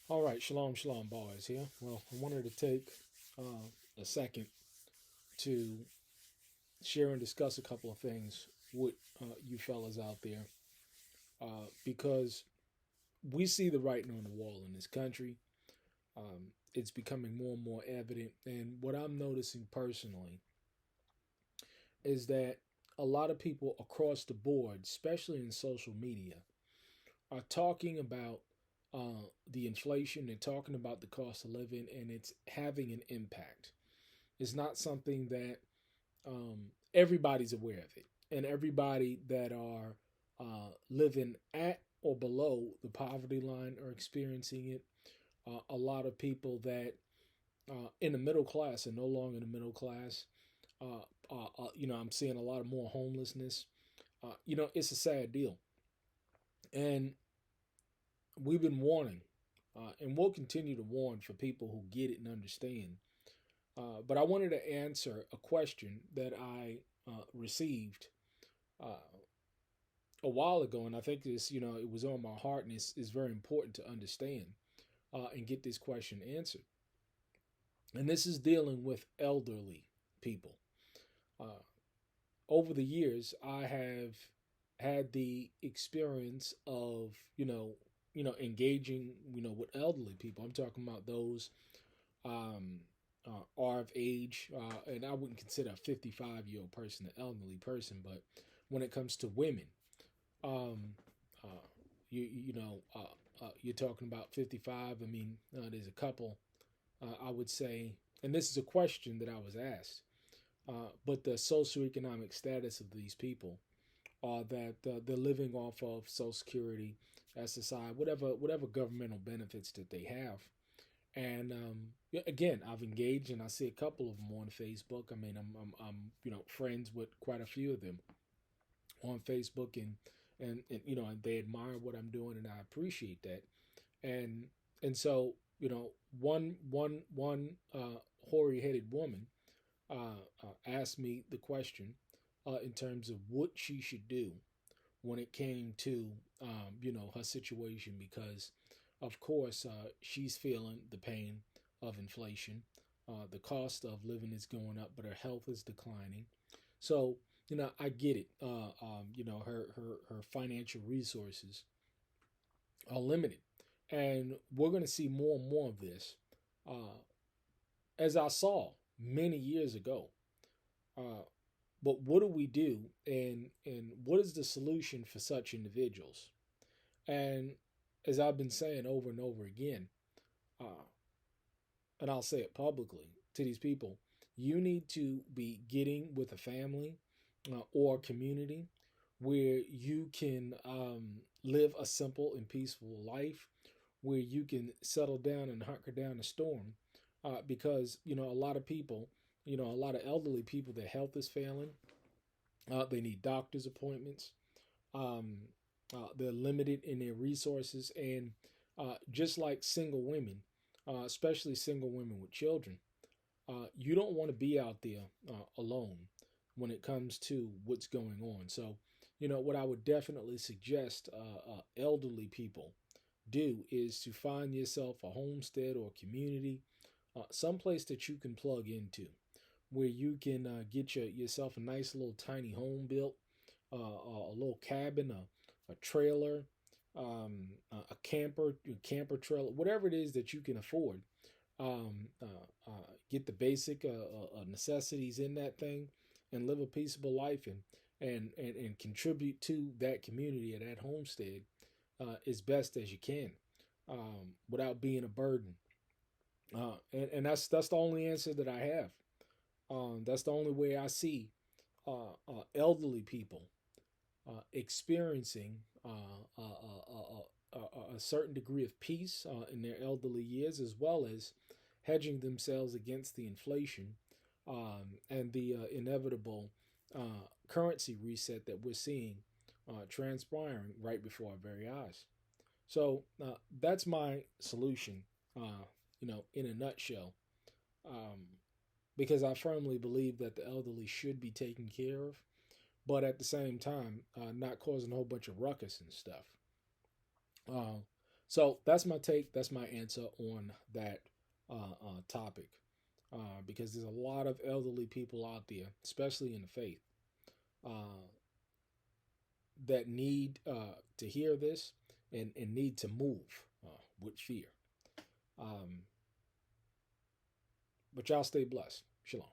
All right, shalom, shalom, boys. Here. Well, I wanted to take a second to share and discuss a couple of things with you fellas out there because we see the writing on the wall in this country. It's becoming more and more evident, and what I'm noticing personally is that a lot of people across the board, especially in social media, are talking about the inflation and talking about the cost of living, and it's having an impact. It's not something that everybody's aware of it, and everybody that are living at or below the poverty line are experiencing it. A lot of people that in the middle class are no longer in the middle class. I'm seeing a lot of more homelessness. It's a sad deal, and we've been warning, and we'll continue to warn for people who get it and understand. But I wanted to answer a question that I received uh, a while ago, and I think it was on my heart, and it's very important to understand and get this question answered. And this is dealing with elderly people. Uh, Over the years, I have had the experience of engaging with elderly people. I'm talking about those um, are of age, and I wouldn't consider a 55-year-old person an elderly person, but when it comes to women, um, uh, you're talking about 55. I mean, there's a couple. I would say, and this is a question that I was asked, but the socioeconomic status of these people are that they're living off of Social Security, SSI, whatever governmental benefits that they have. And again, I've engaged, and I see a couple of them on Facebook. I mean, I'm friends with quite a few of them on Facebook, and they admire what I'm doing, and I appreciate that. And and so one hoary headed woman asked me the question in terms of what she should do when it came to her situation, because of course she's feeling the pain of inflation. The cost of living is going up, but her health is declining. So I get it. Her financial resources are limited, and we're going to see more and more of this. Uh, as I saw many years ago. Uh, but what do we do, and what is the solution for such individuals? And as I've been saying over and over again, uh, and I'll say it publicly to these people, you need to be getting with a family or a community where you can live a simple and peaceful life, where you can settle down and hunker down a storm. Because, a lot of people, a lot of elderly people, their health is failing. They need doctor's appointments. Um, they're limited in their resources. And just like single women, especially single women with children, you don't want to be out there alone when it comes to what's going on. So, what I would definitely suggest elderly people do is to find yourself a homestead or community, someplace that you can plug into, where you can get yourself a nice little tiny home built, a little cabin, a trailer, a camper trailer, whatever it is that you can afford. Get the basic necessities in that thing, and live a peaceable life, and contribute to that community or that homestead as best as you can, without being a burden. And that's the only answer that I have. That's the only way I see elderly people experiencing a certain degree of peace in their elderly years, as well as hedging themselves against the inflation and the inevitable currency reset that we're seeing transpiring right before our very eyes. So that's my solution, in a nutshell. Um, because I firmly believe that the elderly should be taken care of, but at the same time, not causing a whole bunch of ruckus and stuff. Uh, So that's my take. That's my answer on that topic. Because there's a lot of elderly people out there, especially in the faith, uh, that need to hear this and need to move with fear. Um, but y'all stay blessed. Shalom.